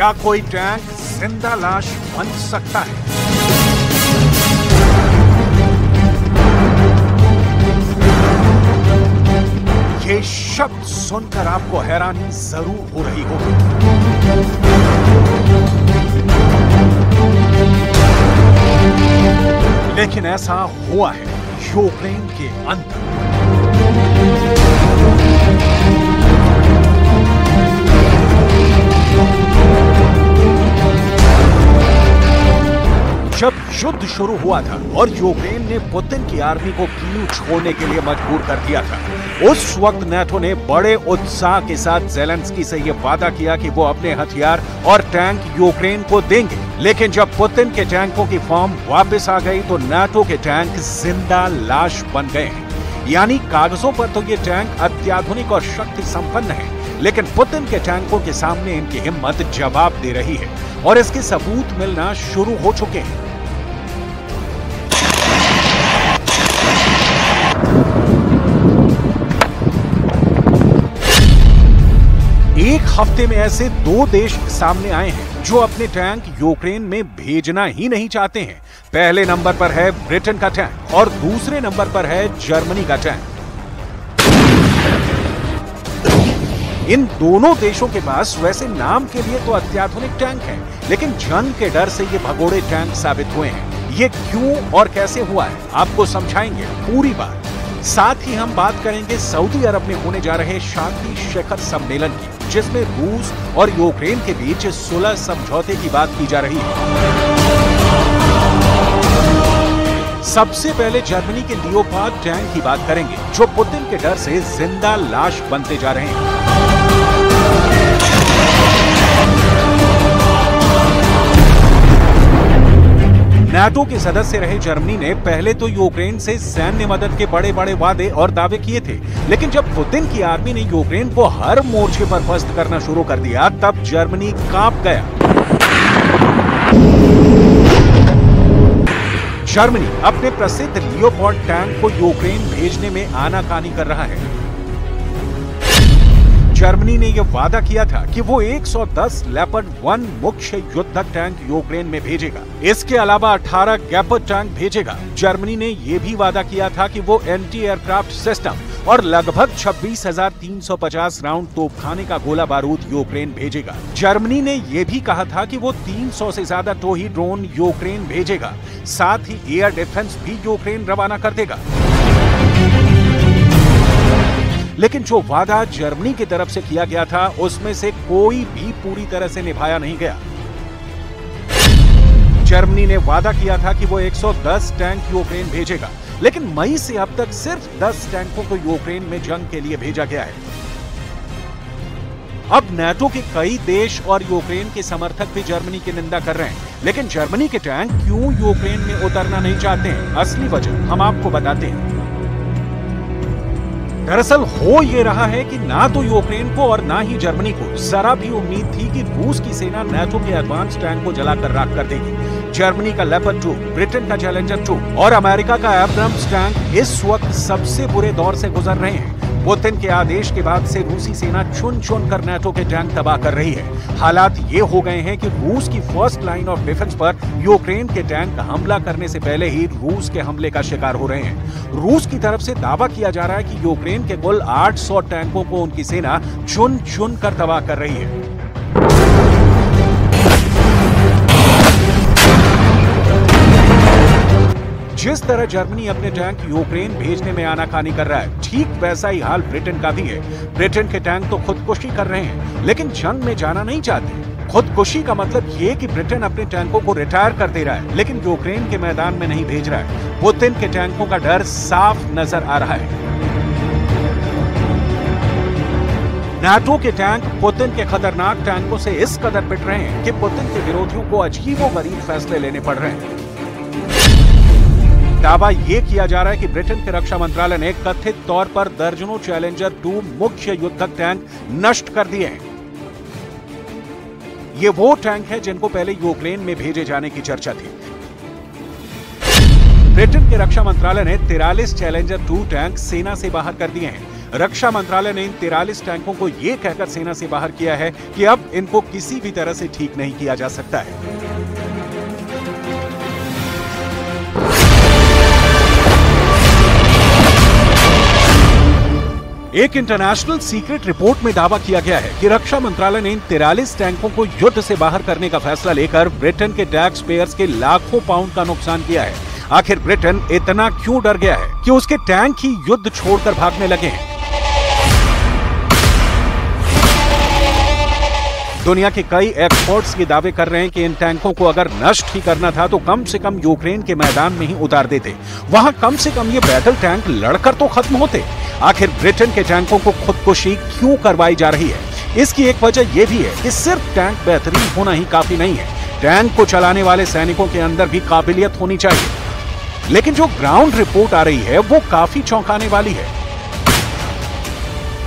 क्या कोई टैंक जिंदा लाश बन सकता है? ये शब्द सुनकर आपको हैरानी जरूर हो रही होगी, लेकिन ऐसा हुआ है यूक्रेन के अंदर। जब युद्ध शुरू हुआ था और यूक्रेन ने पुतिन की आर्मी को कीव छोड़ने के लिए मजबूर कर दिया था, उस वक्त नाटो ने बड़े उत्साह के साथ ज़ेलेंस्की से यह वादा किया कि वो अपने हथियार और टैंक यूक्रेन को देंगे। लेकिन जब पुतिन के टैंकों की फॉर्म वापस आ गई तो नाटो के टैंक जिंदा लाश बन गए हैं। यानी कागजों पर तो ये टैंक अत्याधुनिक और शक्ति संपन्न है, लेकिन पुतिन के टैंकों के सामने इनकी हिम्मत जवाब दे रही है और इसके सबूत मिलना शुरू हो चुके हैं। एक हफ्ते में ऐसे 2 देश सामने आए हैं जो अपने टैंक यूक्रेन में भेजना ही नहीं चाहते हैं। पहले नंबर पर है ब्रिटेन का टैंक और दूसरे नंबर पर है जर्मनी का टैंक। इन दोनों देशों के पास वैसे नाम के लिए तो अत्याधुनिक टैंक हैं, लेकिन जंग के डर से ये भगोड़े टैंक साबित हुए हैं। ये क्यों और कैसे हुआ है आपको समझाएंगे पूरी बात। साथ ही हम बात करेंगे सऊदी अरब में होने जा रहे शांति शिखर सम्मेलन की, जिसमें रूस और यूक्रेन के बीच सुलह समझौते की बात की जा रही है। सबसे पहले जर्मनी के लियोपार्ड टैंक की बात करेंगे, जो पुतिन के डर से जिंदा लाश बनते जा रहे हैं। नाटो के सदस्य रहे जर्मनी ने पहले तो यूक्रेन से सैन्य मदद के बड़े बड़े वादे और दावे किए थे, लेकिन जब पुतिन की आर्मी ने यूक्रेन को हर मोर्चे पर पस्त करना शुरू कर दिया, तब जर्मनी कांप गया। जर्मनी अपने प्रसिद्ध लियोपार्ड टैंक को यूक्रेन भेजने में आनाकानी कर रहा है। जर्मनी ने यह वादा किया था कि वो 110 लेपर्ड 1 मुख्य युद्धक टैंक यूक्रेन में भेजेगा। इसके अलावा 18 गैपर्ड टैंक भेजेगा। जर्मनी ने यह भी वादा किया था कि वो एंटी एयरक्राफ्ट सिस्टम और लगभग 26,350 राउंड तोपखाने का गोला बारूद यूक्रेन भेजेगा। जर्मनी ने यह भी कहा था कि वो 300 से ज्यादा टोही ड्रोन यूक्रेन भेजेगा। साथ ही एयर डिफेंस भी यूक्रेन रवाना कर देगा। लेकिन जो वादा जर्मनी की तरफ से किया गया था, उसमें से कोई भी पूरी तरह से निभाया नहीं गया। जर्मनी ने वादा किया था कि वो 110 टैंक यूक्रेन भेजेगा, लेकिन मई से अब तक सिर्फ 10 टैंकों को यूक्रेन में जंग के लिए भेजा गया है। अब नाटो के कई देश और यूक्रेन के समर्थक भी जर्मनी की निंदा कर रहे हैं, लेकिन जर्मनी के टैंक क्यों यूक्रेन में उतरना नहीं चाहते हैं, असली वजह हम आपको बताते हैं। दरअसल हो ये रहा है कि ना तो यूक्रेन को और ना ही जर्मनी को जरा भी उम्मीद थी कि रूस की सेना नाटो के एडवांस टैंक को जलाकर राख कर देगी। जर्मनी का लेपर्ड 2, ब्रिटेन का चैलेंजर 2 और अमेरिका का एब्राम्स टैंक इस वक्त सबसे बुरे दौर से गुजर रहे हैं। पुतिन के आदेश के बाद से रूसी सेना चुन चुन कर नाटो के टैंक तबाह कर रही है। हालात ये हो गए हैं कि रूस की फर्स्ट लाइन ऑफ डिफेंस पर यूक्रेन के टैंक हमला करने से पहले ही रूस के हमले का शिकार हो रहे हैं। रूस की तरफ से दावा किया जा रहा है कि यूक्रेन के कुल 800 टैंकों को उनकी सेना चुन चुन कर तबाह कर रही है। जिस तरह जर्मनी अपने टैंक यूक्रेन भेजने में आनाकानी कर रहा है, ठीक वैसा ही हाल ब्रिटेन का भी है। ब्रिटेन के टैंक तो खुदकुशी कर रहे हैं, लेकिन जंग में जाना नहीं चाहते। खुदकुशी का मतलब ये कि ब्रिटेन अपने टैंकों को रिटायर कर दे रहा है, लेकिन यूक्रेन के मैदान में नहीं भेज रहा है। पुतिन के टैंकों का डर साफ नजर आ रहा है। नाटो के टैंक पुतिन के खतरनाक टैंकों से इस कदर पिट रहे हैं कि पुतिन के विरोधियों को अजीबोगरीब फैसले लेने पड़ रहे हैं। दावा यह किया जा रहा है कि ब्रिटेन के रक्षा मंत्रालय ने कथित तौर पर दर्जनों चैलेंजर 2 मुख्य युद्धक टैंक नष्ट कर दिए हैं। ये वो टैंक हैं जिनको पहले यूक्रेन में भेजे जाने की चर्चा थी। ब्रिटेन के रक्षा मंत्रालय ने 43 चैलेंजर 2 टैंक सेना से बाहर कर दिए हैं। रक्षा मंत्रालय ने इन 43 टैंकों को ये कहकर सेना से बाहर किया है कि अब इनको किसी भी तरह से ठीक नहीं किया जा सकता है। एक इंटरनेशनल सीक्रेट रिपोर्ट में दावा किया गया है कि रक्षा मंत्रालय ने इन 43 टैंकों को युद्ध से बाहर करने का फैसला लेकर ब्रिटेन के टैक्स पेयर्स के लाखों पाउंड का नुकसान किया है। आखिर ब्रिटेन इतना क्यों डर गया है कि उसके टैंक ही युद्ध छोड़कर भागने लगे हैं? दुनिया के कई एक्सपर्ट्स ये दावे कर रहे हैं कि इन टैंकों को अगर नष्ट ही करना था तो कम से कम यूक्रेन के मैदान में ही उतार देते। वहां कम से कम ये बैटल टैंक लड़कर तो खत्म होते। आखिर ब्रिटेन के टैंकों को खुदकुशी क्यों करवाई जा रही है? इसकी एक वजह यह भी है कि सिर्फ टैंक बेहतरीन होना ही काफी नहीं है, टैंक को चलाने वाले सैनिकों के अंदर भी काबिलियत होनी चाहिए। लेकिन जो ग्राउंड रिपोर्ट आ रही है वो काफी चौंकाने वाली है।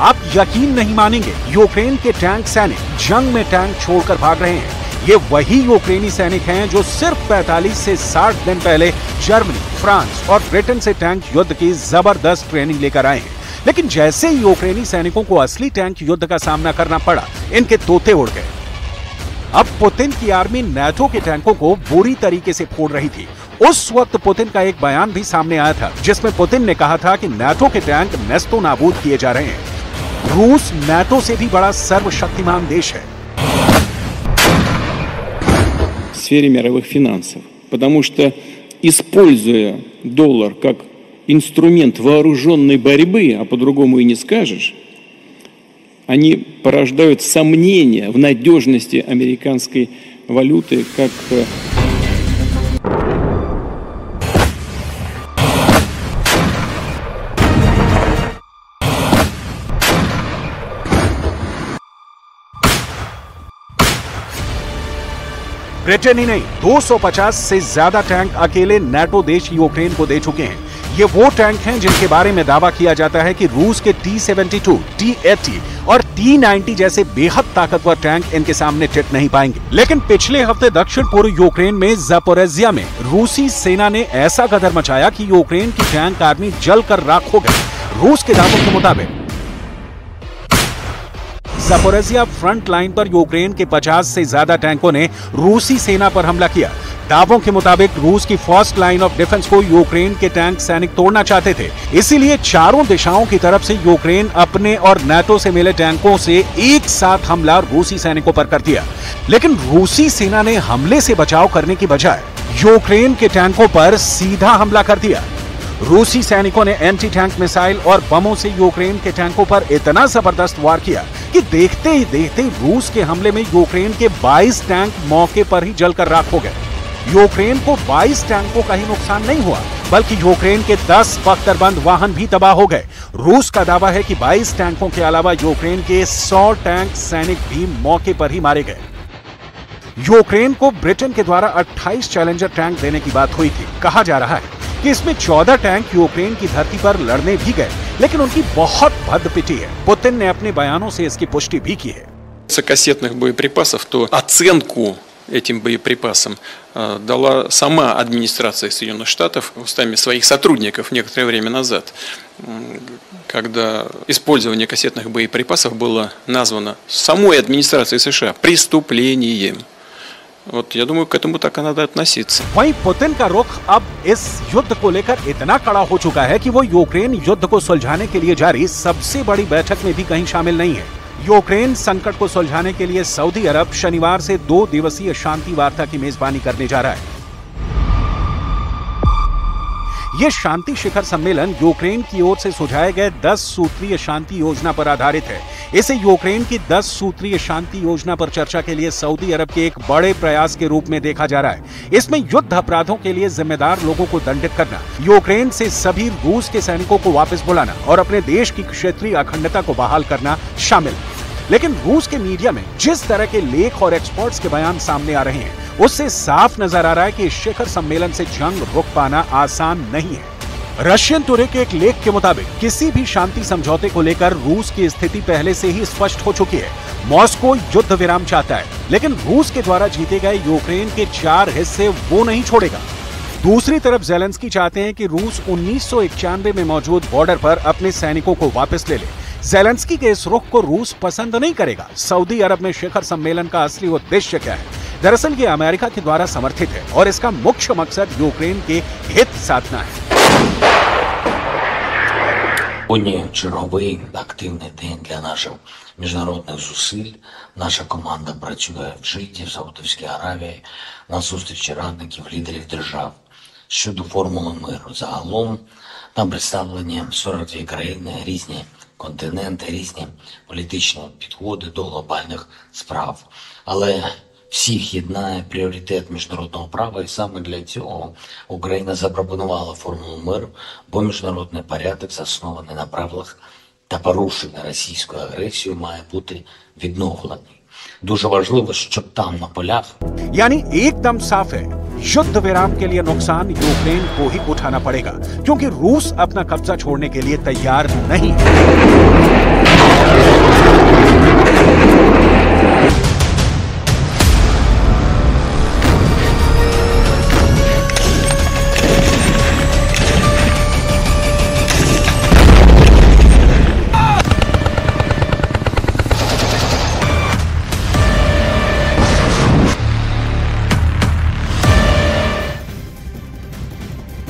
आप यकीन नहीं मानेंगे, यूक्रेन के टैंक सैनिक जंग में टैंक छोड़कर भाग रहे हैं। ये वही यूक्रेनी सैनिक हैं जो सिर्फ 45 से 60 दिन पहले जर्मनी, फ्रांस और ब्रिटेन से टैंक युद्ध की जबरदस्त ट्रेनिंग लेकर आए हैं। लेकिन जैसे ही यूक्रेनी सैनिकों को असली टैंक युद्ध का सामना करना पड़ा, इनके तोते उड़ गए। अब पुतिन की आर्मी नाटो के टैंकों को बुरी तरीके से फोड़ रही थी। उस वक्त पुतिन का एक बयान भी सामने आया था जिसमें पुतिन ने कहा था कि नाटो के टैंक नेस्तो नाबूद किए जा रहे हैं। रूस नाटो से भी बड़ा सर्वशक्तिमान देश है। В сфере мировых финансов, потому что, используя доллар как инструмент вооруженной борьбы, а по-другому и не скажешь, они порождают сомнения в надежности американской валюты как ब्रिटेन ही नहीं, 250 से ज्यादा टैंक अकेले नाटो देश यूक्रेन को दे चुके हैं। ये वो टैंक हैं जिनके बारे में दावा किया जाता है कि रूस के T-72, T-80 और T-90 जैसे बेहद ताकतवर टैंक इनके सामने टिक नहीं पाएंगे। लेकिन पिछले हफ्ते दक्षिण पूर्व यूक्रेन में ज़पोरिज़िया में रूसी सेना ने ऐसा गदर मचाया कि यूक्रेन की टैंक आर्मी जलकर राख हो गई। रूस के दावों के मुताबिक ज़पोरिज़िया फ्रंट लाइन पर यूक्रेन के 50 से ज्यादा टैंकों ने रूसी सेना पर हमला किया। दावों के मुताबिक रूस की फर्स्ट लाइन ऑफ डिफेंस को यूक्रेन के टैंक सैनिक तोड़ना चाहते थे, इसीलिए चारों दिशाओं की तरफ से यूक्रेन अपने और नाटो से मिले टैंकों से एक साथ हमला रूसी सैनिकों पर कर दिया। लेकिन रूसी सेना ने हमले से बचाव करने की बजाय यूक्रेन के टैंकों पर सीधा हमला कर दिया। रूसी सैनिकों ने एंटी टैंक मिसाइल और बमों से यूक्रेन के टैंकों पर इतना जबरदस्त वार किया कि देखते ही देखते रूस के हमले में यूक्रेन के 22 टैंक मौके पर ही जलकर राख हो गए। यूक्रेन को 22 टैंकों का ही नुकसान नहीं हुआ, बल्कि यूक्रेन के 10 बख्तरबंद वाहन भी तबाह हो गए। रूस का दावा है कि 22 टैंकों के अलावा यूक्रेन के 100 टैंक सैनिक भी मौके पर ही मारे गए। यूक्रेन को ब्रिटेन के द्वारा 28 चैलेंजर टैंक देने की बात हुई थी। कहा जा रहा है कि इसमें 14 टैंक यूक्रेन की धरती पर लड़ने भी गए, लेकिन उनकी बहुत भद्द पिटी है। पुतिन ने अपने बयानों से इसकी पुष्टि भी की है। кассетных боеприпасов, то оценку этим боеприпасам дала сама администрация Соединенных Штатов устами своих сотрудников некоторое время назад, когда использование кассетных боеприпасов было названо самой администрацией США преступлением. Вот я думаю, к этому так и надо относиться. वहीं पुतिन का रुख अब इस युद्ध को लेकर इतना कड़ा हो चुका है कि वो यूक्रेन युद्ध को सुलझाने के लिए जारी सबसे बड़ी बैठक में भी कहीं शामिल नहीं है। यूक्रेन संकट को सुलझाने के लिए सऊदी अरब शनिवार से 2 दिवसीय शांति वार्ता की मेजबानी करने जा रहा है। ये शांति शिखर सम्मेलन यूक्रेन की ओर से सुझाए गए 10 सूत्रीय शांति योजना पर आधारित है। इसे यूक्रेन की 10 सूत्रीय शांति योजना पर चर्चा के लिए सऊदी अरब के एक बड़े प्रयास के रूप में देखा जा रहा है। इसमें युद्ध अपराधों के लिए जिम्मेदार लोगों को दंडित करना, यूक्रेन से सभी रूस के सैनिकों को वापस बुलाना और अपने देश की क्षेत्रीय अखंडता को बहाल करना शामिल है। लेकिन रूस के मीडिया में जिस तरह के लेख और एक्सपर्ट्स के बयान सामने आ रहे हैं, उससे साफ नजर आ रहा है कि इस शिखर सम्मेलन से जंग रुक पाना आसान नहीं है। रशियन टुडे के एक लेख के मुताबिक किसी भी शांति समझौते को लेकर रूस की स्थिति पहले से ही स्पष्ट हो चुकी है। मॉस्को युद्ध विराम चाहता है, लेकिन रूस के द्वारा जीते गए यूक्रेन के 4 हिस्से वो नहीं छोड़ेगा। दूसरी तरफ ज़ेलेंस्की चाहते हैं कि रूस 1991 में मौजूद बॉर्डर पर अपने सैनिकों को वापस ले ले। ज़ेलेंस्की के इस रुख को रूस पसंद नहीं करेगा। सऊदी अरब में शिखर सम्मेलन का असली उद्देश्य क्या है? दरअसल ये अमेरिका के द्वारा समर्थित है और इसका मुख्य मकसद यूक्रेन के हित साधना है। Сьогодні черговий активний день для наших міжнародних зусиль. Наша команда працює в Джидді, в Саудовській Аравії, на зустрічі радників лідерів держав щодо формули миру. Загалом там представлені 42 країни, різні континенти, різні політичні підходи до глобальних справ. Але всіх єднає пріоритет міжнародного права, і саме для цього Україна запропонувала формулу миру, бо міжнародний порядок, заснований на правилах та порушення російською агресією, має бути відновлений. Дуже важливо, щоб там на полях यानी एकदम साफ है, युद्ध विराम के लिए नुकसान यूक्रेन को ही उठाना पड़ेगा, क्योंकि रूस अपना कब्जा छोड़ने के लिए तैयार नहीं है।